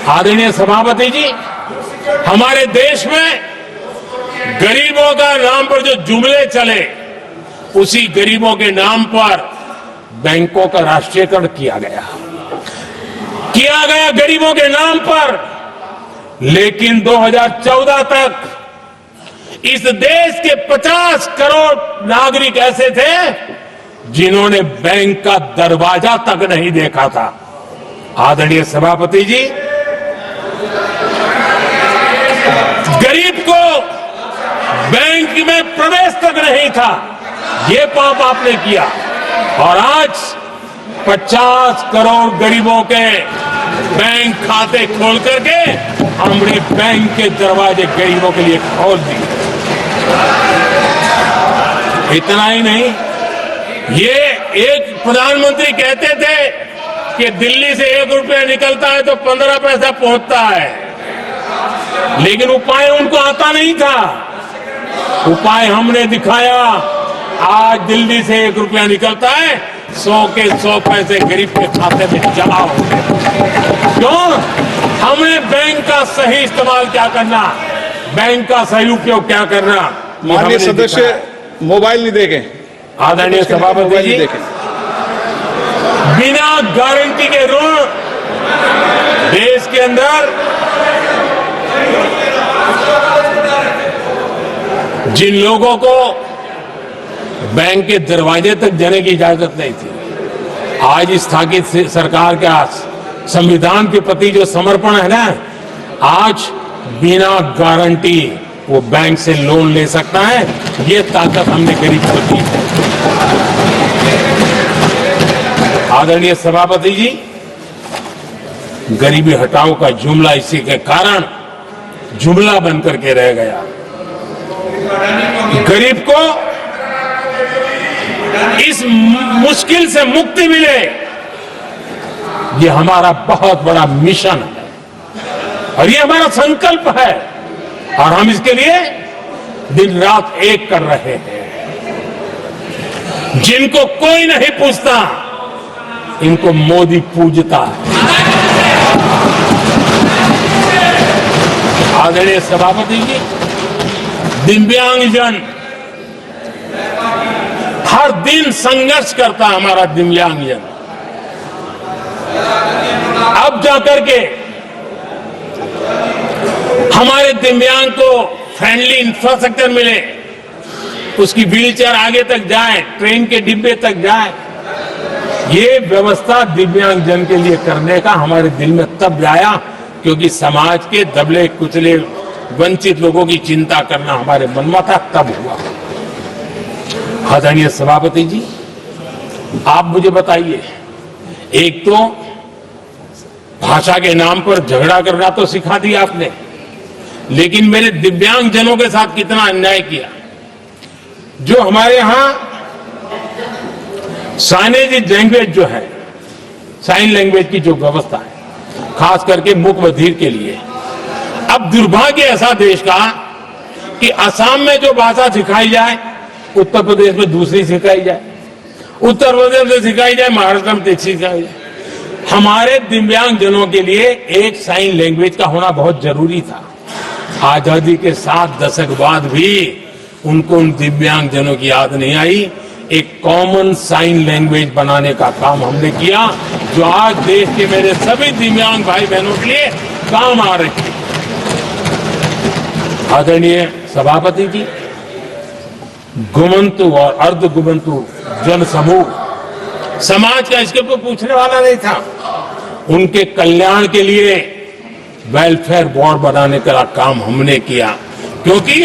आदरणीय सभापति जी, हमारे देश में गरीबों का नाम पर जो जुमले चले, उसी गरीबों के नाम पर बैंकों का राष्ट्रीयकरण किया गया गरीबों के नाम पर। लेकिन 2014 तक इस देश के 50 करोड़ नागरिक ऐसे थे जिन्होंने बैंक का दरवाजा तक नहीं देखा था। आदरणीय सभापति जी, गरीब को बैंक में प्रवेश तक नहीं था, ये पाप आपने किया। और आज 50 करोड़ गरीबों के बैंक खाते खोल करके हमने बैंक के दरवाजे गरीबों के लिए खोल दिए। इतना ही नहीं, ये एक प्रधानमंत्री कहते थे कि दिल्ली से 1 रुपया निकलता है तो 15 पैसा पहुंचता है, लेकिन उपाय उनको आता नहीं था। उपाय हमने दिखाया। आज दिल्ली से 1 रुपया निकलता है, 100 के 100 पैसे गरीब के खाते में जमा हो गए। क्यों? हमने बैंक का सही इस्तेमाल क्या करना, बैंक का सही उपयोग क्या करना। माननीय सदस्य मोबाइल नहीं देखें। आदरणीय सभापति जी, बिना गारंटी के ऋण देश के अंदर जिन लोगों को बैंक के दरवाजे तक जाने की इजाजत नहीं थी, आज स्थापित सरकार का संविधान के प्रति जो समर्पण है ना, आज बिना गारंटी वो बैंक से लोन ले सकता है। ये ताकत हमने गरीब को दी है। आदरणीय सभापति जी, गरीबी हटाओ का जुमला इसी के कारण जुमला बनकर के रह गया। गरीब को इस मुश्किल से मुक्ति मिले, ये हमारा बहुत बड़ा मिशन है और ये हमारा संकल्प है, और हम इसके लिए दिन रात एक कर रहे हैं। जिनको कोई नहीं पूछता, इनको मोदी पूजता है। आदरणीय सभापति जी, दिव्यांगजन हर दिन संघर्ष करता हमारा दिव्यांगजन। अब जाकर के हमारे दिव्यांग को फ्रेंडली इंफ्रास्ट्रक्चर मिले, उसकी व्हीलचेयर आगे तक जाए, ट्रेन के डिब्बे तक जाए, ये व्यवस्था दिव्यांगजन के लिए करने का हमारे दिल में तब आया क्योंकि समाज के दबले कुचले वंचित लोगों की चिंता करना हमारे मन में था, तब हुआ। आदरणीय सभापति जी, आप मुझे बताइए, एक तो भाषा के नाम पर झगड़ा करना तो सिखा दिया आपने, लेकिन मेरे दिव्यांगजनों के साथ कितना अन्याय किया। जो हमारे यहां साइनेज लैंग्वेज जो है, साइन लैंग्वेज की जो व्यवस्था है, खास करके मूक बधिर के लिए, अब दुर्भाग्य ऐसा देश का कि असम में जो भाषा सिखाई जाए, उत्तर प्रदेश में दूसरी सिखाई जाए, उत्तर प्रदेश में सिखाई जाए, महाराष्ट्र में तीसरी सिखाई जाए। हमारे दिव्यांगजनों के लिए एक साइन लैंग्वेज का होना बहुत जरूरी था। आजादी के 7 दशक बाद भी उनको उन दिव्यांगजनों की याद नहीं आई। एक कॉमन साइन लैंग्वेज बनाने का काम हमने किया, जो आज देश के मेरे सभी दिव्यांग भाई बहनों के लिए काम आ रही है। आदरणीय सभापति जी, गुमंतु और अर्ध गुमंतु जन समूह समाज का इसके ऊपर पूछने वाला नहीं था। उनके कल्याण के लिए वेलफेयर बोर्ड बनाने का काम हमने किया, क्योंकि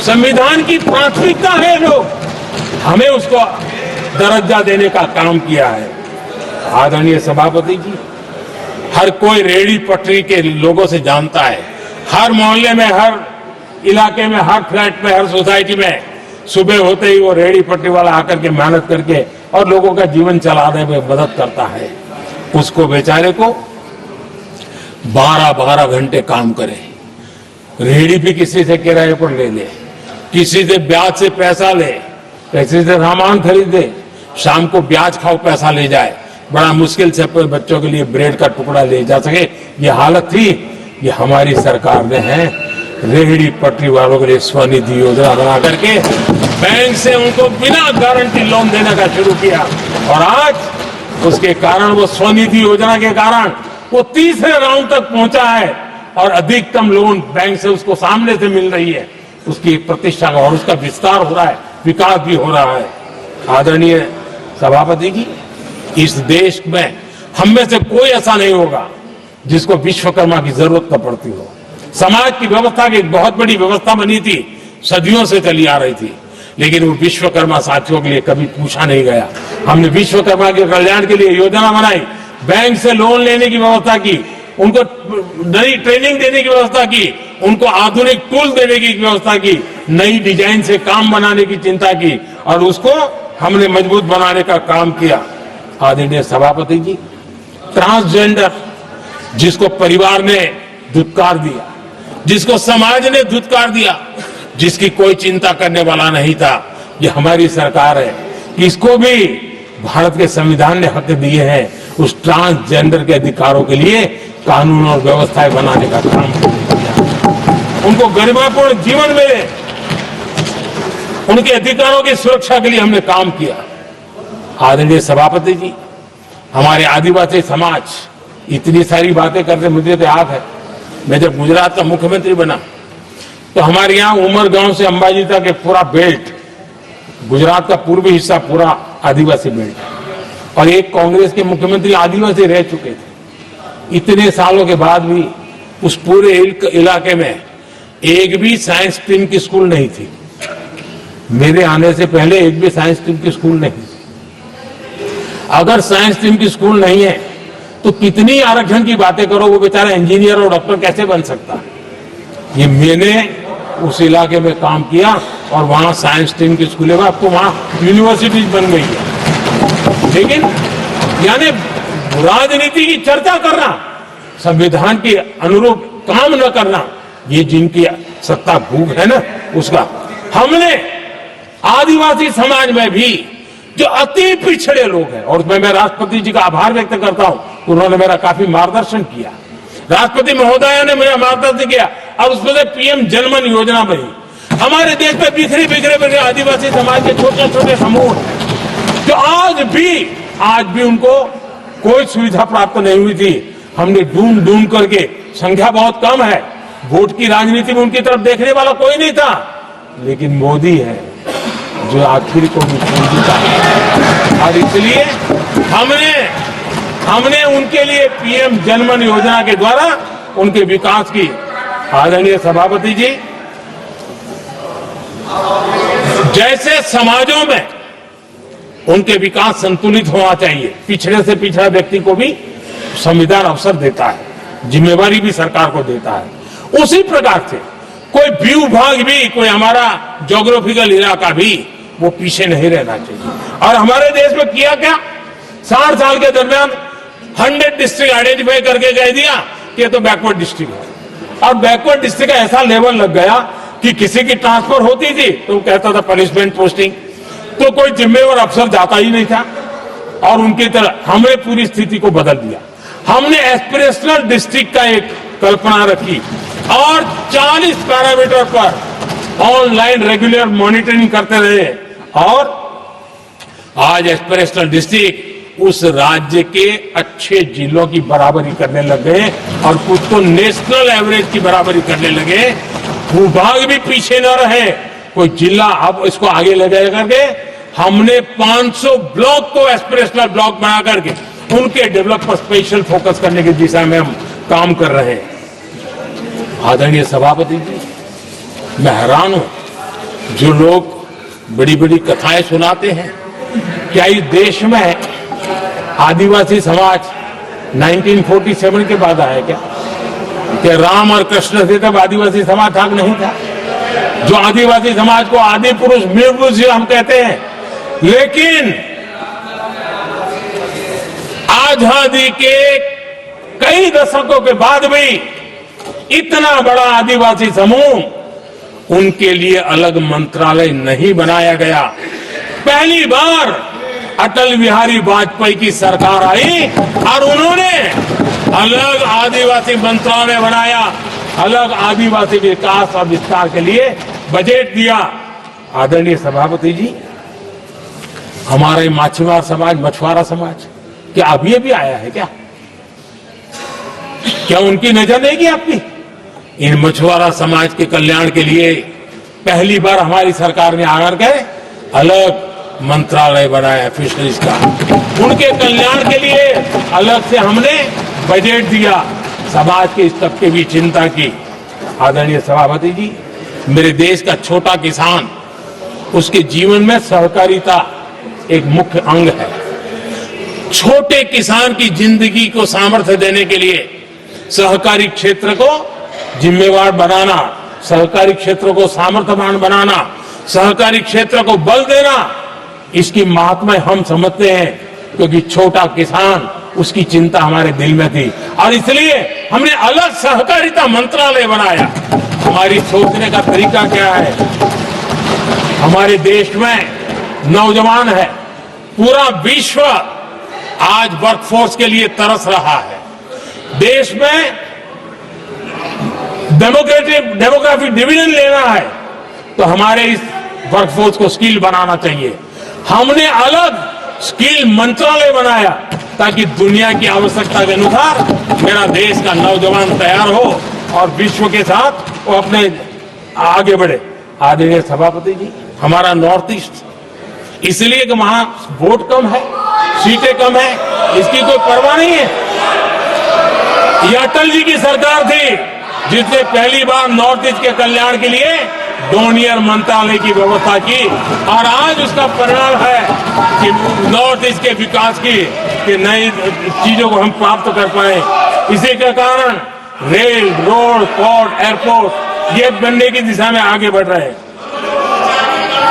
संविधान की प्राथमिकता है, जो हमें उसको दर्जा देने का काम किया है। आदरणीय सभापति जी, हर कोई रेहड़ी पटरी के लोगों से जानता है, हर मोहल्ले में, हर इलाके में, हर फ्लैट में, हर सोसाइटी में सुबह होते ही वो रेहड़ी पटरी वाला आकर के मेहनत करके और लोगों का जीवन चलाने में मदद करता है। उसको बेचारे को 12-12 घंटे काम करे, रेहड़ी भी किसी से किराए पर ले ले, किसी से ब्याज से पैसा ले, किसी से सामान खरीदे, शाम को ब्याज खाओ पैसा ले जाए, बड़ा मुश्किल से अपने बच्चों के लिए ब्रेड का टुकड़ा ले जा सके, ये हालत थी। ये हमारी सरकार ने है रेहड़ी पटरी वालों के लिए स्वनिधि योजना बना करके बैंक से उनको बिना गारंटी लोन देने का शुरू किया, और आज उसके कारण, वो स्वनिधि योजना के कारण वो तीसरे राउंड तक पहुंचा है और अधिकतम लोन बैंक से उसको सामने से मिल रही है। उसकी प्रतिष्ठा का और उसका विस्तार हो रहा है, विकास भी हो रहा है। आदरणीय सभापति जी, इस देश में हम में से कोई ऐसा नहीं होगा जिसको विश्वकर्मा की जरूरत न पड़ती हो। समाज की व्यवस्था की एक बहुत बड़ी व्यवस्था बनी थी, सदियों से चली आ रही थी, लेकिन वो विश्वकर्मा साथियों के लिए कभी पूछा नहीं गया। हमने विश्वकर्मा के कल्याण के लिए योजना बनाई, बैंक से लोन लेने की व्यवस्था की, उनको नई ट्रेनिंग देने की व्यवस्था की, उनको आधुनिक टूल देने की व्यवस्था की, नई डिजाइन से काम बनाने की चिंता की, और उसको हमने मजबूत बनाने का काम किया। आदरणीय सभापति जी, ट्रांसजेंडर, जिसको परिवार ने धुतकार दिया, जिसको समाज ने धुतकार दिया, जिसकी कोई चिंता करने वाला नहीं था, ये हमारी सरकार है कि इसको भी भारत के संविधान ने हक दिए हैं। उस ट्रांसजेंडर के अधिकारों के लिए कानून और व्यवस्थाएं बनाने का काम किया, उनको गरिमापूर्ण जीवन मिले, उनके अधिकारों की सुरक्षा के लिए हमने काम किया। आदरणीय सभापति जी, हमारे आदिवासी समाज इतनी सारी बातें करते, मुझे तो याद है मैं जब गुजरात का मुख्यमंत्री बना तो हमारे यहाँ उमरगांव से अंबाजी तक एक पूरा बेल्ट, गुजरात का पूर्वी हिस्सा पूरा आदिवासी बेल्ट, और एक कांग्रेस के मुख्यमंत्री आदिवासी रह चुके थे। इतने सालों के बाद भी उस पूरे इलाके में एक भी साइंस स्ट्रीम की स्कूल नहीं थी। मेरे आने से पहले एक भी साइंस स्ट्रीम की स्कूल नहीं थी। अगर साइंस स्ट्रीम की स्कूल नहीं है तो कितनी आरक्षण की बातें करो, वो बेचारा इंजीनियर और डॉक्टर कैसे बन सकता। ये मैंने उस इलाके में काम किया और वहां साइंस स्ट्रीम की स्कूलें, अब तो वहां यूनिवर्सिटीज बन गई है। लेकिन यानी राजनीति की चर्चा करना, संविधान के अनुरूप काम न करना, ये जिनकी सत्ता भूख है ना, उसका। हमने आदिवासी समाज में भी जो अति पिछड़े लोग हैं, और मैं राष्ट्रपति जी का आभार व्यक्त करता हूं, उन्होंने मेरा काफी मार्गदर्शन किया। राष्ट्रपति महोदय ने मेरा मार्गदर्शन किया और उसमें से पीएम जनमन योजना बनी। हमारे देश में बिखरे बिखरे आदिवासी समाज के छोटे छोटे समूह जो आज भी उनको कोई सुविधा प्राप्त नहीं हुई थी। हमने ढूंढ ढूंढ करके, संख्या बहुत कम है, वोट की राजनीति में उनकी तरफ देखने वाला कोई नहीं था, लेकिन मोदी है जो आखिर को भी पूछता है। और इसलिए हमने उनके लिए पीएम जनमन योजना के द्वारा उनके विकास की। आदरणीय सभापति जी, जैसे समाजों में उनके विकास संतुलित होना चाहिए, पिछड़े से पिछड़ा व्यक्ति को भी संविधान अवसर देता है, जिम्मेवारी भी सरकार को देता है, उसी प्रकार से कोई व्यू भाग भी, कोई हमारा ज्योग्राफिकल इलाका भी वो पीछे नहीं रहना चाहिए। और हमारे देश में किया क्या, 60 साल के दरमियान 100 डिस्ट्रिक्ट आइडेंटिफाई करके कह दिया कि ये तो बैकवर्ड डिस्ट्रिक्ट है। और बैकवर्ड डिस्ट्रिक्ट का ऐसा लेवल लग गया कि किसी की ट्रांसफर होती थी तो कहता था पनिशमेंट पोस्टिंग, तो कोई जिम्मेवार अफसर जाता ही नहीं था। और उनकी तरह हमने पूरी स्थिति को बदल दिया। हमने एस्पिरेशनल डिस्ट्रिक्ट का एक कल्पना रखी और 40 पैरामीटर पर ऑनलाइन रेगुलर मॉनिटरिंग करते रहे, और आज एस्पिरेशनल डिस्ट्रिक्ट उस राज्य के अच्छे जिलों की बराबरी करने लग गए और कुछ तो नेशनल एवरेज की बराबरी करने लगे। भूभाग भी पीछे न रहे, कोई जिला अब इसको आगे ले गए करके हमने 500 ब्लॉक को एस्पिरेशनल ब्लॉक बना करके उनके डेवलप पर स्पेशल फोकस करने की दिशा में हम काम कर रहे हैं। आदरणीय सभापति जी, मैं हैरान हूं जो लोग बड़ी बड़ी कथाएं सुनाते हैं, क्या इस देश में आदिवासी समाज 1947 के बाद आया क्या? कि राम और कृष्ण से तब आदिवासी समाज था नहीं था? जो आदिवासी समाज को आदि पुरुष मृग हम कहते हैं, लेकिन आजादी के कई दशकों के बाद भी इतना बड़ा आदिवासी समूह, उनके लिए अलग मंत्रालय नहीं बनाया गया। पहली बार अटल बिहारी वाजपेयी की सरकार आई और उन्होंने अलग आदिवासी मंत्रालय बनाया, अलग आदिवासी विकास और विस्तार के लिए बजट दिया। आदरणीय सभापति जी, हमारे माछीमार समाज, मछुआरा समाज क्या अभी अभी आया है क्या? क्या उनकी नजर नहीं की आपकी? इन मछुआरा समाज के कल्याण के लिए पहली बार हमारी सरकार ने आकर के अलग मंत्रालय बनाया फिशरीज का, उनके कल्याण के लिए अलग से हमने बजट दिया, समाज के इस तबके की चिंता की। आदरणीय सभापति जी, मेरे देश का छोटा किसान, उसके जीवन में सहकारिता एक मुख्य अंग है। छोटे किसान की जिंदगी को सामर्थ्य देने के लिए सहकारी क्षेत्र को जिम्मेवार बनाना, सहकारी क्षेत्र को सामर्थ्यवान बनाना, सहकारी क्षेत्र को बल देना, इसकी महात्मा हम समझते हैं, क्योंकि छोटा किसान, उसकी चिंता हमारे दिल में थी और इसलिए हमने अलग सहकारिता मंत्रालय बनाया। हमारी सोचने का तरीका क्या है? हमारे देश में नौजवान है, पूरा विश्व आज वर्कफोर्स के लिए तरस रहा है। देश में डेमोग्राफिक डिवीजन लेना है तो हमारे इस वर्कफोर्स को स्किल बनाना चाहिए। हमने अलग स्किल मंत्रालय बनाया ताकि दुनिया की आवश्यकता के अनुसार मेरा देश का नौजवान तैयार हो और विश्व के साथ वो अपने आगे बढ़े। आदरणीय सभापति जी, हमारा नॉर्थ ईस्ट इसलिए कि वहां वोट कम है, सीटें कम है, इसकी कोई परवाह नहीं है। ये अटल जी की सरकार थी जिसने पहली बार नॉर्थ ईस्ट के कल्याण के लिए डोनियर मंत्रालय की व्यवस्था की और आज उसका परिणाम है कि नॉर्थ ईस्ट के विकास की नई चीजों को हम प्राप्त कर पाए। इसी के कारण रेल, रोड, पोर्ट, एयरपोर्ट ये बनने की दिशा में आगे बढ़ रहे हैं।